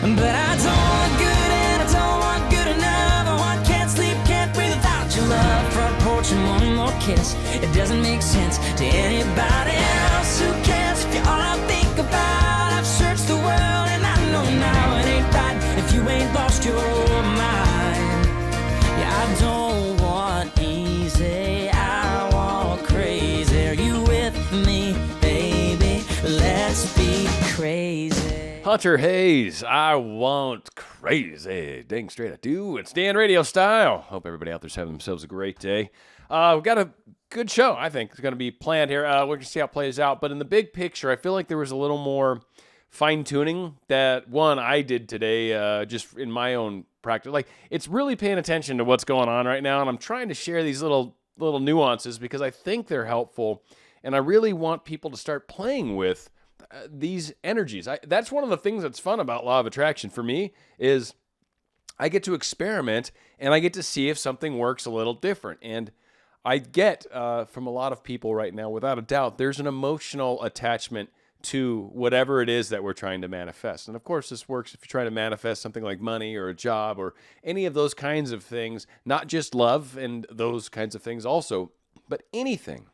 But I don't want good and I don't want good enough. I can't sleep, can't breathe without your love. Front porch and one more kiss. It doesn't make sense to anybody else. Who cares if you're all I think about? I've searched the world and I know now it ain't right if you ain't lost your mind. Yeah, I don't want easy, I want crazy. Are you with me, baby? Let's be crazy. Hunter Hayes, I want crazy. Dang straight I do. It's Dan RadioStyle. Hope everybody out there's having themselves a great day. We've got a good show, I think, it's going to be planned here. We're going to see how it plays out. But in the big picture, I feel like there was a little more fine-tuning that, one, I did today just in my own practice. Like, it's really paying attention to what's going on right now, and I'm trying to share these little nuances because I think they're helpful, and I really want people to start playing with these energies. That's one of the things that's fun about Law of Attraction for me is I get to experiment, and I get to see if something works a little different. And I get from a lot of people right now, without a doubt, there's an emotional attachment to whatever it is that we're trying to manifest. And of course, this works if you're trying to manifest something like money or a job or any of those kinds of things, not just love and those kinds of things also, but anything.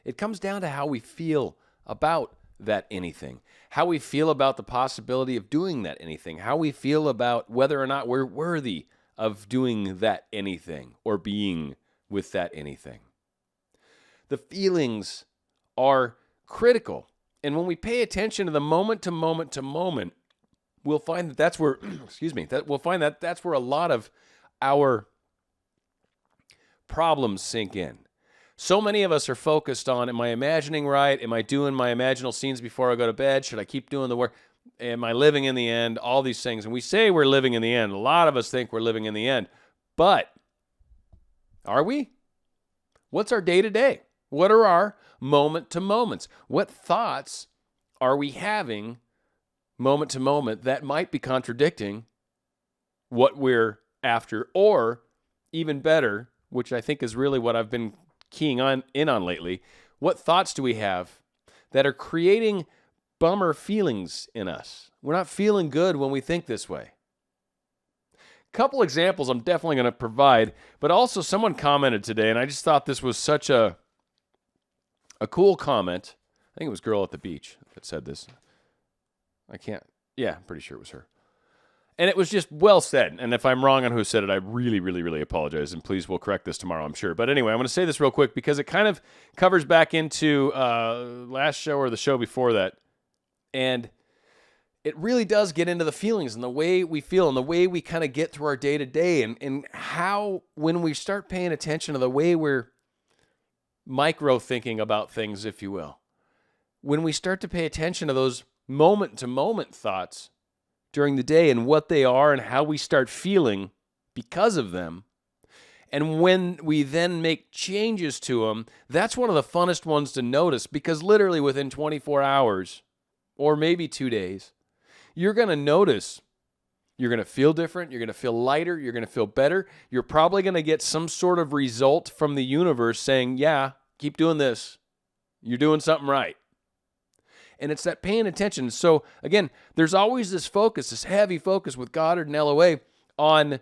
It comes down to how we feel about that anything, how we feel about the possibility of doing that anything, how we feel about whether or not we're worthy of doing that anything or being with that anything. The feelings are critical. And when we pay attention to the moment to moment to moment, we'll find that that's where, we'll find that that's where a lot of our problems sink in. So many of us are focused on, am I imagining right? Am I doing my imaginal scenes before I go to bed? Should I keep doing the work? Am I living in the end? All these things. And we say we're living in the end. A lot of us think we're living in the end. But are we? What's our day-to-day? What are our moment to moments? What thoughts are we having moment to moment that might be contradicting what we're after? Or even better, which I think is really what I've been keying in on lately, what thoughts do we have that are creating bummer feelings in us? We're not feeling good when we think this way. Couple examples I'm definitely going to provide, but also someone commented today, and I just thought this was such a cool comment. I think it was Girl at the Beach that said this. I'm pretty sure it was her. And it was just well said. And if I'm wrong on who said it, I really, really, really apologize. And please, we'll correct this tomorrow, I'm sure. But anyway, I'm going to say this real quick because it kind of covers back into last show or the show before that. And it really does get into the feelings and the way we feel and the way we kind of get through our day-to-day and how, when we start paying attention to the way we're micro-thinking about things, if you will, when we start to pay attention to those moment-to-moment thoughts during the day and what they are and how we start feeling because of them, and when we then make changes to them, that's one of the funnest ones to notice because literally within 24 hours or maybe 2 days, you're going to notice you're going to feel different, you're going to feel lighter, you're going to feel better. You're probably going to get some sort of result from the universe saying, yeah, keep doing this. You're doing something right. And it's that paying attention. So again, there's always this focus, this heavy focus with Goddard and LOA on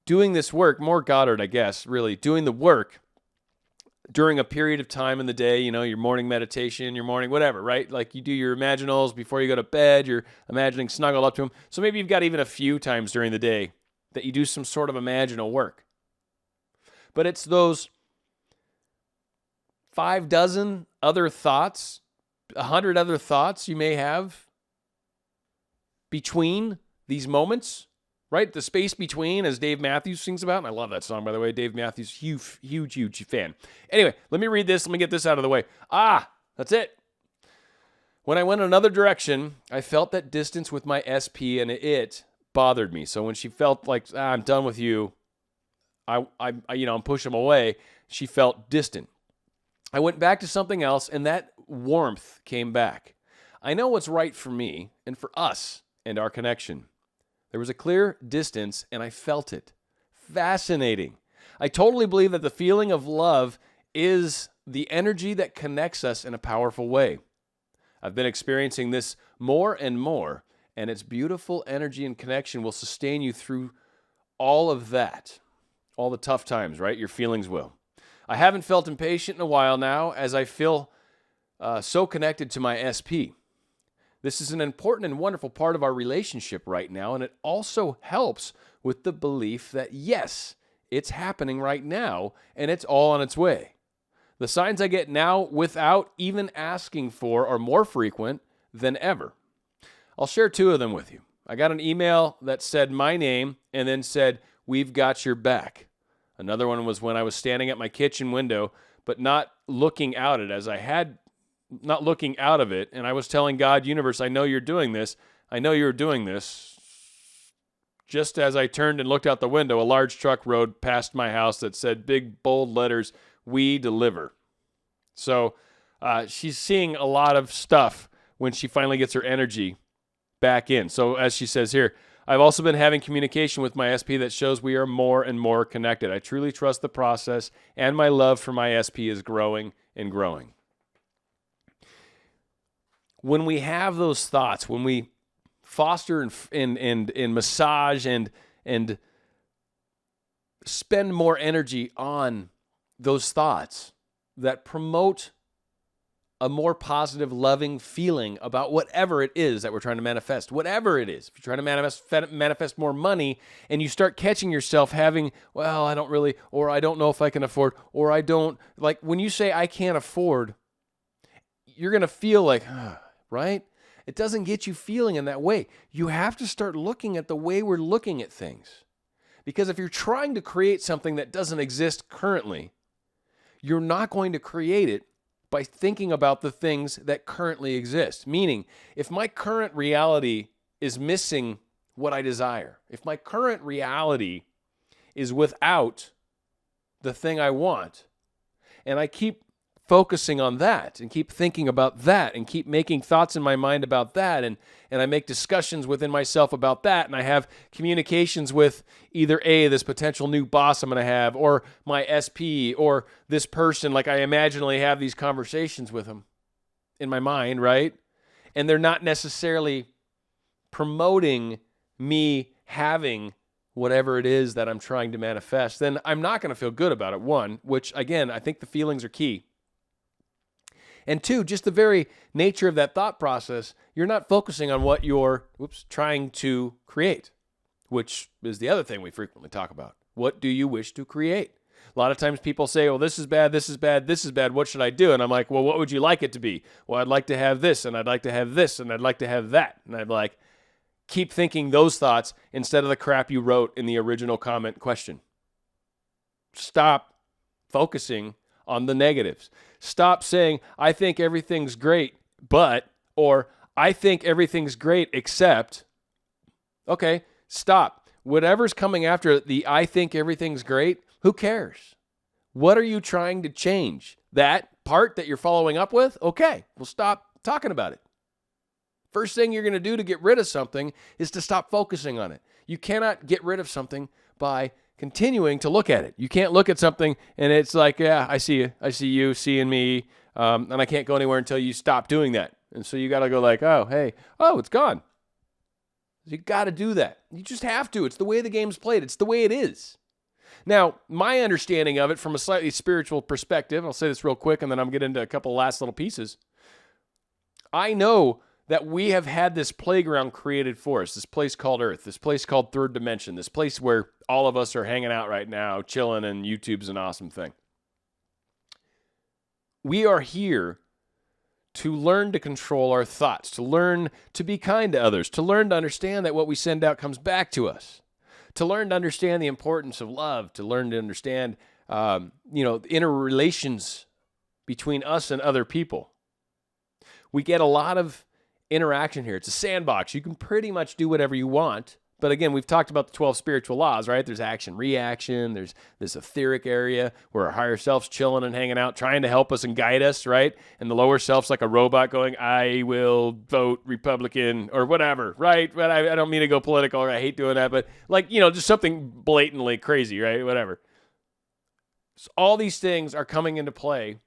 doing this work, more Goddard, I guess, really, doing the work during a period of time in the day, you know, your morning meditation, your morning whatever, right? Like you do your imaginals before you go to bed, you're imagining snuggled up to them. So maybe you've got even a few times during the day that you do some sort of imaginal work. But it's those 6 other thoughts, 100 other thoughts you may have between these moments, right? The space between, as Dave Matthews sings about. And I love that song, by the way. Dave Matthews, huge fan. Anyway, let me read this. Let me get this out of the way. That's it. When I went another direction, I felt that distance with my SP, and it bothered me. So when she felt like, I'm done with you, I'm pushing them away, she felt distant. I went back to something else, and that warmth came back. I know what's right for me and for us and our connection. There was a clear distance, and I felt it. Fascinating. I totally believe that the feeling of love is the energy that connects us in a powerful way. I've been experiencing this more and more, And its beautiful energy and connection will sustain you through all of that, all the tough times, right? Your feelings will. I haven't felt impatient in a while now, as I feel so connected to my SP. This is an important and wonderful part of our relationship right now, and it also helps with the belief that, yes, it's happening right now, and it's all on its way. The signs I get now without even asking for are more frequent than ever. I'll share 2 of them with you. I got an email that said my name and then said, "We've got your back." Another one was when I was standing at my kitchen window, but not looking out of it, and I was telling God, universe, I know you're doing this. I know you're doing this. Just as I turned and looked out the window, a large truck rode past my house that said, big, bold letters, "We deliver." So she's seeing a lot of stuff when she finally gets her energy back in. So as she says here, I've also been having communication with my SP that shows we are more and more connected. I truly trust the process, and my love for my SP is growing and growing. When we have those thoughts, when we foster and massage and spend more energy on those thoughts that promote a more positive, loving feeling about whatever it is that we're trying to manifest, whatever it is. If you're trying to manifest more money and you start catching yourself having, well, I don't really, or I don't know if I can afford, or I don't, like when you say I can't afford, you're going to feel like, right? It doesn't get you feeling in that way. You have to start looking at the way we're looking at things. Because if you're trying to create something that doesn't exist currently, you're not going to create it by thinking about the things that currently exist. Meaning, if my current reality is missing what I desire, if my current reality is without the thing I want, and I keep focusing on that and keep thinking about that and keep making thoughts in my mind about that, and I make discussions within myself about that, and I have communications with either this potential new boss I'm going to have, or my SP, or this person, like I imaginally have these conversations with them in my mind, right? And they're not necessarily promoting me having whatever it is that I'm trying to manifest, then I'm not going to feel good about it. One, which again, I think the feelings are key. And 2, just the very nature of that thought process, you're not focusing on what you're trying to create, which is the other thing we frequently talk about. What do you wish to create? A lot of times people say, well, this is bad, this is bad, this is bad, what should I do? And I'm like, well, what would you like it to be? Well, I'd like to have this, and I'd like to have this, and I'd like to have that. And I'd like, keep thinking those thoughts instead of the crap you wrote in the original comment question. Stop focusing on the negatives. Stop saying, I think everything's great, but, or I think everything's great except. Okay, stop. Whatever's coming after the I think everything's great, who cares? What are you trying to change? That part that you're following up with? Okay, well, stop talking about it. First thing you're going to do to get rid of something is to stop focusing on it. You cannot get rid of something by continuing to look at it. You can't look at something and it's like, yeah, I see you. I see you seeing me. And I can't go anywhere until you stop doing that. And so you got to go like, oh, hey, oh, it's gone. You got to do that. You just have to. It's the way the game's played. It's the way it is. Now, my understanding of it from a slightly spiritual perspective, I'll say this real quick and then I'm getting into a couple last little pieces. I know that we have had this playground created for us, this place called Earth, this place called Third Dimension, this place where all of us are hanging out right now, chilling, and YouTube's an awesome thing. We are here to learn to control our thoughts, to learn to be kind to others, to learn to understand that what we send out comes back to us, to learn to understand the importance of love, to learn to understand, inner relations between us and other people. We get a lot of interaction here. It's a sandbox. You can pretty much do whatever you want. But again, we've talked about the 12 spiritual laws, right? There's action, reaction. There's this etheric area where our higher self's chilling and hanging out, trying to help us and guide us, right? And the lower self's like a robot going, I will vote Republican or whatever, right? But I don't mean to go political. I hate doing that. But just something blatantly crazy, right? Whatever. So all these things are coming into play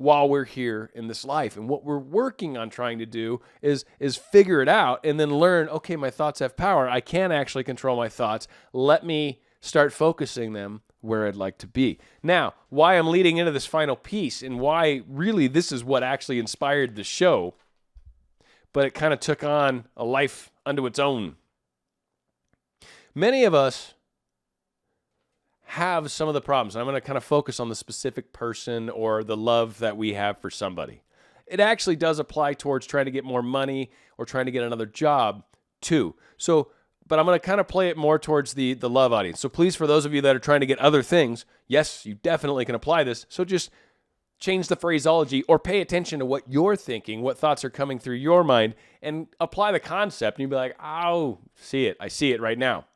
while we're here in this life. And what we're working on trying to do is figure it out and then learn, okay, my thoughts have power. I can actually control my thoughts. Let me start focusing them where I'd like to be. Now, why I'm leading into this final piece and why really this is what actually inspired the show, but it kind of took on a life unto its own. Many of us have some of the problems. I'm going to kind of focus on the specific person or the love that we have for somebody. It actually does apply towards trying to get more money or trying to get another job too. But I'm going to kind of play it more towards the love audience. So please, for those of you that are trying to get other things, yes, you definitely can apply this. So just change the phraseology or pay attention to what you're thinking, what thoughts are coming through your mind, and apply the concept. And you'll be like, oh, I see it right now.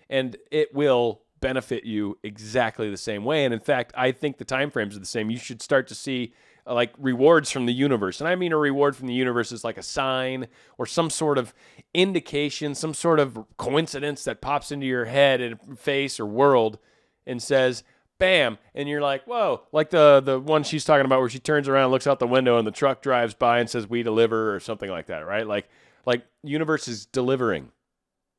And it will benefit you exactly the same way. And in fact, I think the time frames are the same. You should start to see like rewards from the universe. And I mean a reward from the universe is like a sign or some sort of indication, some sort of coincidence that pops into your head and face or world and says, bam. And you're like, whoa, like the one she's talking about where she turns around, looks out the window and the truck drives by and says, we deliver or something like that, right? Like universe is delivering.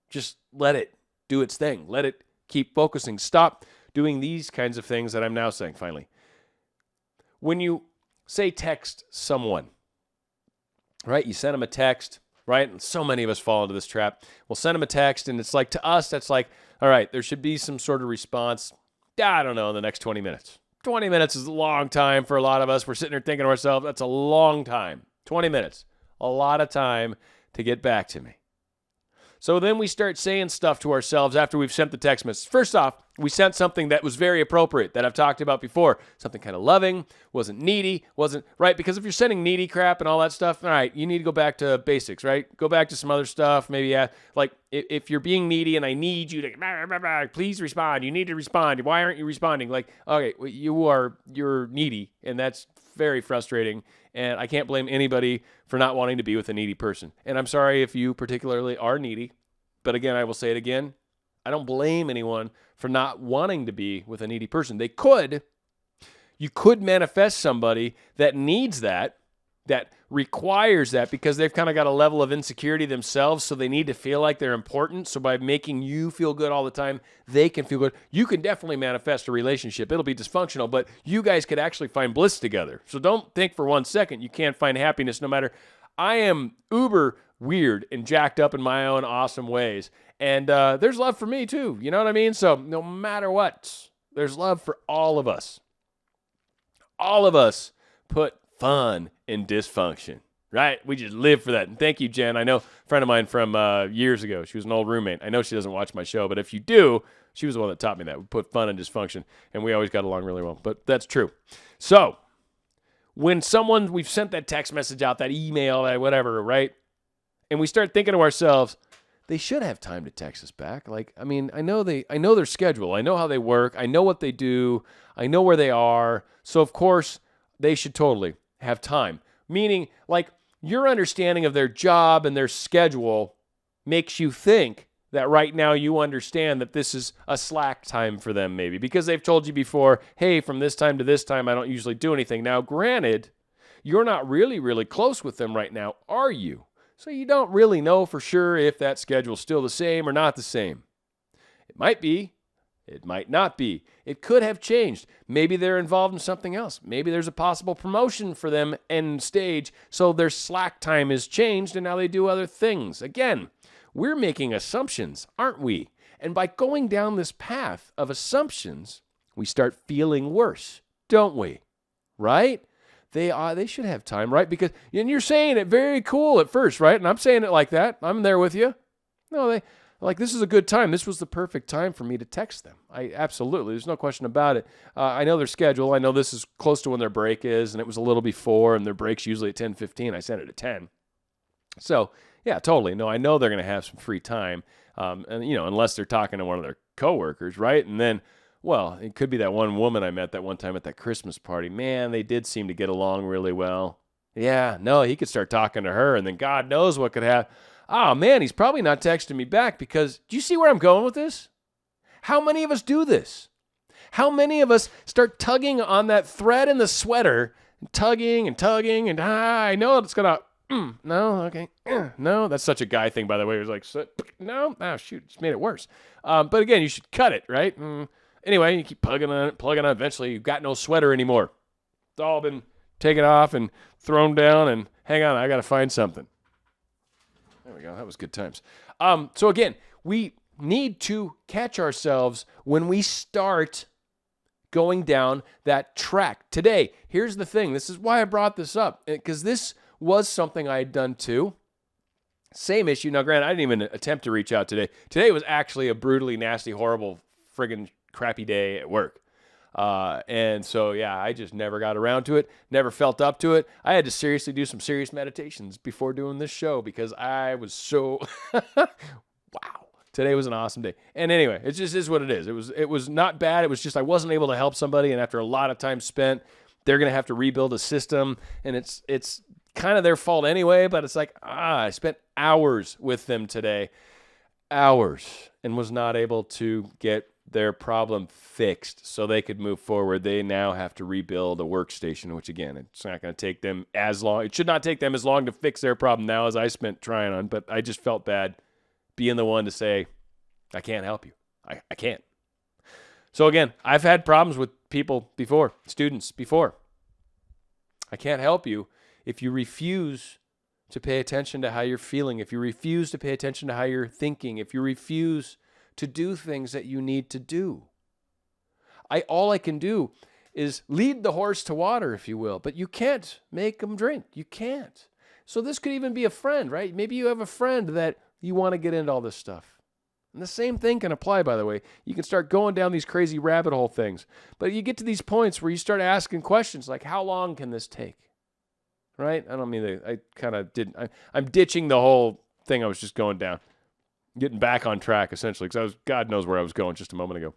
Just let it do its thing. Let it keep focusing. Stop doing these kinds of things that I'm now saying finally. When you say text someone, right? You send them a text, right? And so many of us fall into this trap. We'll send them a text and it's like, to us, that's like, all right, there should be some sort of response. I don't know, in the next 20 minutes. 20 minutes is a long time for a lot of us. We're sitting there thinking to ourselves, that's a long time. 20 minutes, a lot of time to get back to me. So then we start saying stuff to ourselves after we've sent the text message. First off, we sent something that was very appropriate that I've talked about before. Something kind of loving, wasn't needy, wasn't, right? Because if you're sending needy crap and all that stuff, all right, you need to go back to basics, right? Go back to some other stuff. Maybe, like if you're being needy and I need you to, please respond. You need to respond. Why aren't you responding? Like, okay, you're needy and that's very frustrating. And I can't blame anybody for not wanting to be with a needy person. And I'm sorry if you particularly are needy. But again, I will say it again. I don't blame anyone for not wanting to be with a needy person. You could manifest somebody that needs that requires that because they've kind of got a level of insecurity themselves, so they need to feel like they're important. So by making you feel good all the time, they can feel good. You can definitely manifest a relationship. It'll be dysfunctional, but you guys could actually find bliss together. So don't think for 1 second you can't find happiness no matter. I am uber weird and jacked up in my own awesome ways. And there's love for me too. You know what I mean? So no matter what, there's love for all of us. All of us put fun in dysfunction, right? We just live for that. And thank you, Jen. I know a friend of mine from years ago. She was an old roommate. I know she doesn't watch my show, but if you do, she was the one that taught me that. We put fun in dysfunction, and we always got along really well. But that's true. So when we've sent that text message out, that email, that whatever, right? And we start thinking to ourselves, they should have time to text us back. Like, I mean, I know their schedule. I know how they work. I know what they do. I know where they are. So of course, they should totally have time. Meaning, like, your understanding of their job and their schedule makes you think that right now you understand that this is a slack time for them maybe because they've told you before, hey, from this time to this time, I don't usually do anything. Now, granted, you're not really, really close with them right now, are you? So you don't really know for sure if that schedule's still the same or not the same. It might be. It might not be. It could have changed. Maybe they're involved in something else. Maybe there's a possible promotion for them end stage, so their slack time is changed and now they do other things. Again, we're making assumptions, aren't we? And by going down this path of assumptions, we start feeling worse, don't we? Right? They should have time, right? Because, and you're saying it very cool at first, right? And I'm saying it like that. I'm there with you. No, this is a good time. This was the perfect time for me to text them. Absolutely. There's no question about it. I know their schedule. I know this is close to when their break is, and it was a little before, and their break's usually at 10:15. I sent it at 10. So, yeah, totally. No, I know they're going to have some free time, and unless they're talking to one of their coworkers, right? And then, well, it could be that one woman I met that one time at that Christmas party. Man, they did seem to get along really well. Yeah, no, he could start talking to her, and then God knows what could happen. Oh, man, he's probably not texting me back because, do you see where I'm going with this? How many of us do this? How many of us start tugging on that thread in the sweater tugging and tugging, and I know it's gonna. No, okay, no. That's such a guy thing, by the way. It was like, no, shoot, just made it worse. But again, you should cut it, right? Anyway, you keep plugging on it. Eventually, you've got no sweater anymore. It's all been taken off and thrown down. And hang on, I got to find something. There we go. That was good times. So again, we need to catch ourselves when we start going down that track. Today, here's the thing. This is why I brought this up, because this was something I had done too. Same issue. Now, granted, I didn't even attempt to reach out today. Today was actually a brutally nasty, horrible, friggin' crappy day at work. And so, yeah, I just never got around to it, never felt up to it. I had to seriously do some serious meditations before doing this show because I was so, wow. Today was an awesome day. And anyway, it just is what it is. It was not bad. It was just I wasn't able to help somebody, and after a lot of time spent, they're going to have to rebuild a system, and it's kind of their fault anyway, but it's like, I spent hours with them today, hours, and was not able to get their problem fixed so they could move forward. They now have to rebuild a workstation, which again, it's not going to take them as long. It should not take them as long to fix their problem now as I spent trying on, but I just felt bad being the one to say, I can't help you. I can't. So again, I've had problems with people before, students before. I can't help you if you refuse to pay attention to how you're feeling, if you refuse to pay attention to how you're thinking, if you refuse to do things that you need to do. All I can do is lead the horse to water, if you will, but you can't make them drink. You can't. So this could even be a friend, right? Maybe you have a friend that you want to get into all this stuff. And the same thing can apply, by the way. You can start going down these crazy rabbit hole things. But you get to these points where you start asking questions like, how long can this take? Right? I don't mean that. I kind of didn't. I'm ditching the whole thing I was just going down. Getting back on track, essentially, because God knows where I was going just a moment ago.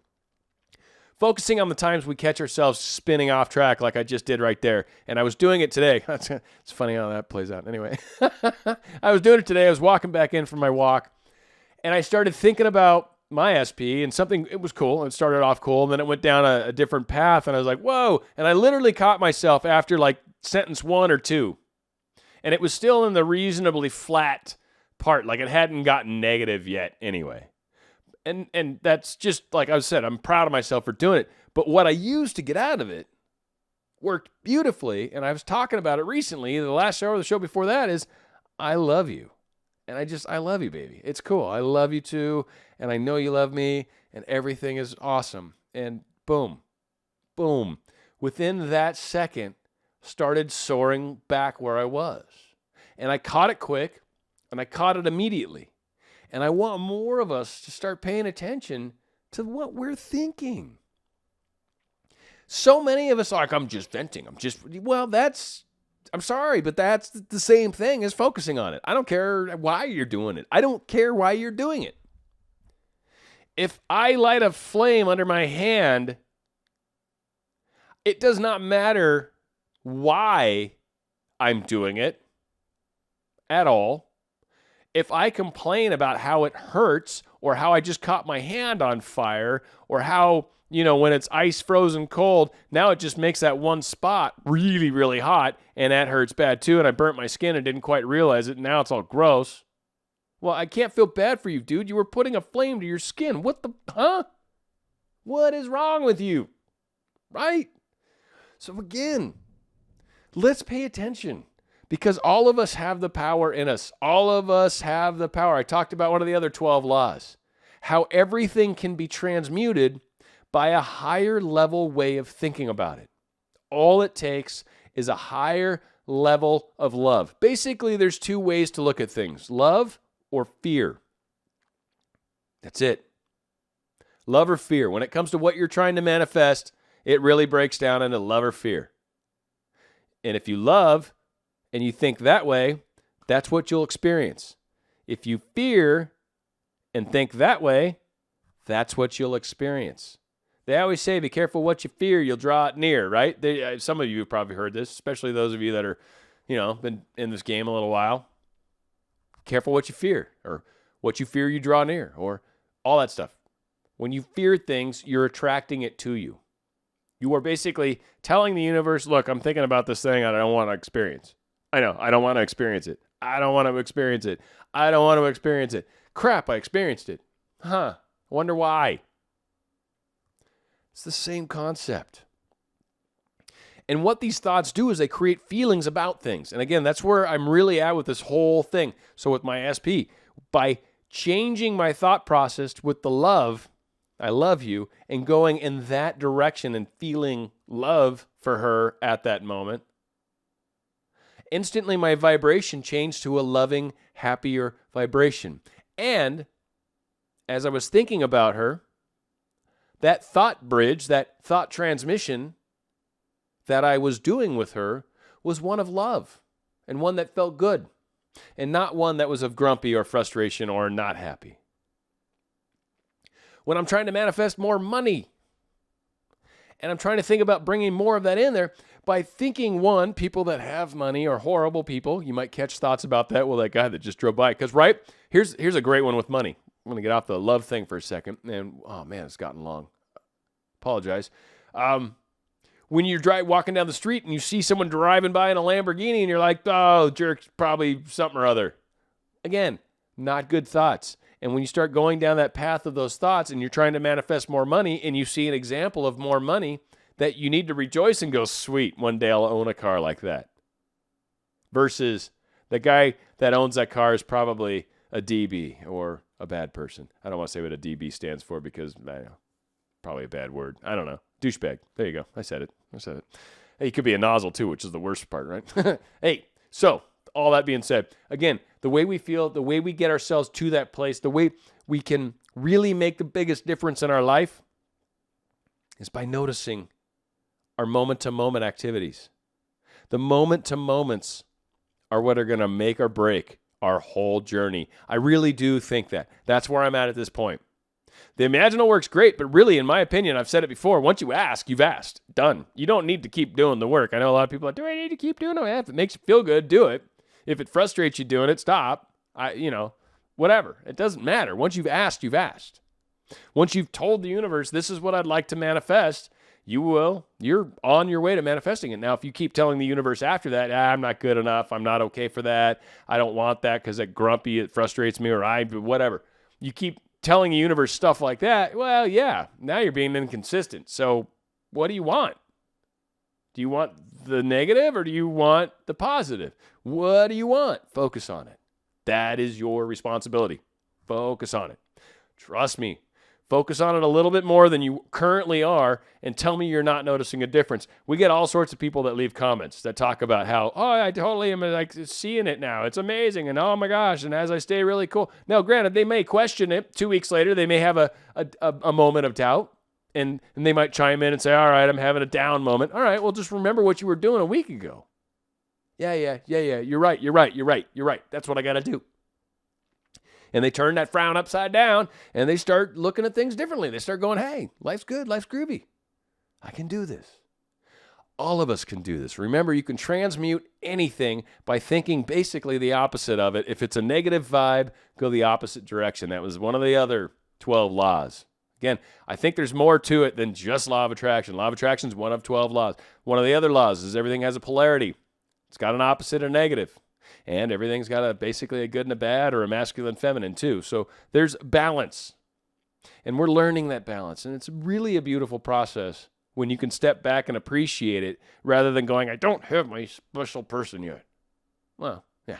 Focusing on the times we catch ourselves spinning off track like I just did right there. And I was doing it today. It's funny how that plays out. Anyway, I was doing it today. I was walking back in from my walk, and I started thinking about my SP and something. It was cool. It started off cool, and then it went down a different path, and I was like, whoa. And I literally caught myself after like sentence 1 or 2. And it was still in the reasonably flat part. Like it hadn't gotten negative yet anyway. And that's just, like I said, I'm proud of myself for doing it. But what I used to get out of it worked beautifully. And I was talking about it recently. The last show or the show before that is, I love you. And I love you, baby. It's cool. I love you too. And I know you love me. And everything is awesome. And boom, boom. Within that second, started soaring back where I was. And I caught it quick. And I caught it immediately. And I want more of us to start paying attention to what we're thinking. So many of us are like, I'm just venting. I'm sorry, but that's the same thing as focusing on it. I don't care why you're doing it. I don't care why you're doing it. If I light a flame under my hand, it does not matter why I'm doing it at all. If I complain about how it hurts or how I just caught my hand on fire or how, when it's ice frozen cold, now it just makes that one spot really, really hot and that hurts bad too. And I burnt my skin and didn't quite realize it. And now it's all gross. Well, I can't feel bad for you, dude. You were putting a flame to your skin. What is wrong with you? Right? So again, let's pay attention. Because all of us have the power in us. All of us have the power. I talked about one of the other 12 laws. How everything can be transmuted by a higher level way of thinking about it. All it takes is a higher level of love. Basically, there's 2 ways to look at things. Love or fear. That's it. Love or fear. When it comes to what you're trying to manifest, it really breaks down into love or fear. And if you love and you think that way, that's what you'll experience. If you fear and think that way, that's what you'll experience. They always say, be careful what you fear, you'll draw it near, right? Some of you have probably heard this, especially those of you that are, been in this game a little while. Careful what you fear, or what you fear you draw near, or all that stuff. When you fear things, you're attracting it to you. You are basically telling the universe, look, I'm thinking about this thing and I don't want to experience. I know, I don't want to experience it. I don't want to experience it. I don't want to experience it. Crap, I experienced it. Huh, wonder why. It's the same concept. And what these thoughts do is they create feelings about things. And again, that's where I'm really at with this whole thing. So with my SP, by changing my thought process with the love, I love you, and going in that direction and feeling love for her at that moment, instantly my vibration changed to a loving, happier vibration. And as I was thinking about her, that thought bridge, that thought transmission that I was doing with her was one of love and one that felt good and not one that was of grumpy or frustration or not happy. When I'm trying to manifest more money and I'm trying to think about bringing more of that in there by thinking, one, people that have money are horrible people. You might catch thoughts about that. Well, that guy that just drove by. Because, right, here's a great one with money. I'm going to get off the love thing for a second. And, oh, man, it's gotten long. Apologize. When you're walking down the street and you see someone driving by in a Lamborghini and you're like, oh, jerk's probably something or other. Again, not good thoughts. And when you start going down that path of those thoughts and you're trying to manifest more money and you see an example of more money, that you need to rejoice and go, sweet, one day I'll own a car like that. Versus the guy that owns that car is probably a DB or a bad person. I don't want to say what a DB stands for because, probably a bad word. I don't know. Douchebag. There you go. I said it. Hey, he could be a nozzle too, which is the worst part, right? Hey, so all that being said, again, the way we feel, the way we get ourselves to that place, the way we can really make the biggest difference in our life is by noticing our moment-to-moment activities. The moment-to-moments are what are going to make or break our whole journey. I really do think that. That's where I'm at this point. The imaginal work's great, but really, in my opinion, I've said it before, once you ask, you've asked. Done. You don't need to keep doing the work. I know a lot of people are like, do I need to keep doing it? If it makes you feel good, do it. If it frustrates you doing it, stop. Whatever. It doesn't matter. Once you've asked, you've asked. Once you've told the universe, this is what I'd like to manifest, you're on your way to manifesting it. Now, if you keep telling the universe after that, I'm not good enough, I'm not okay for that, I don't want that because it's grumpy, it frustrates me, or whatever. You keep telling the universe stuff like that, well, yeah, now you're being inconsistent. So what do you want? Do you want the negative or do you want the positive? What do you want? Focus on it. That is your responsibility. Focus on it. Trust me. Focus on it a little bit more than you currently are and tell me you're not noticing a difference. We get all sorts of people that leave comments that talk about how, oh, I totally am like seeing it now. It's amazing. And oh my gosh. And as I stay really cool. Now, granted, they may question it. 2 weeks later, they may have a moment of doubt and they might chime in and say, all right, I'm having a down moment. All right, well, just remember what you were doing a week ago. Yeah. You're right. That's what I got to do. And they turn that frown upside down and they start looking at things differently. They start going, hey, life's good, life's groovy. I can do this. All of us can do this. Remember, you can transmute anything by thinking basically the opposite of it. If it's a negative vibe, go the opposite direction. That was one of the other 12 laws. Again, I think there's more to it than just law of attraction. Law of attraction is one of 12 laws. One of the other laws is everything has a polarity. It's got an opposite or negative. And everything's got basically a good and a bad or a masculine, feminine too. So there's balance. And we're learning that balance. And it's really a beautiful process when you can step back and appreciate it rather than going, I don't have my special person yet. Well, yeah.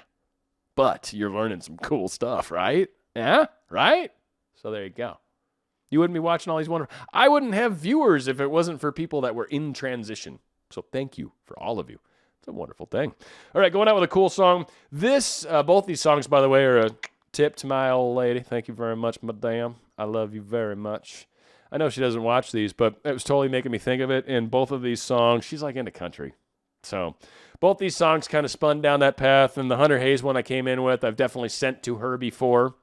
But you're learning some cool stuff, right? Yeah, right? So there you go. You wouldn't be watching all these wonderful... I wouldn't have viewers if it wasn't for people that were in transition. So thank you for all of you. It's a wonderful thing. All right, going out with a cool song. Both these songs, by the way, are a tip to my old lady. Thank you very much, madame. I love you very much. I know she doesn't watch these, but it was totally making me think of it. And both of these songs, she's like into country. So both these songs kind of spun down that path. And the Hunter Hayes one I came in with, I've definitely sent to her before.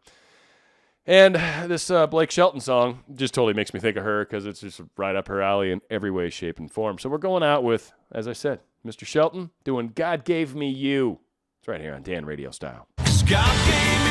And this Blake Shelton song just totally makes me think of her because it's just right up her alley in every way, shape, and form. So we're going out with, as I said, Mr. Shelton doing God Gave Me You. It's right here on Dan Radio Style. God gave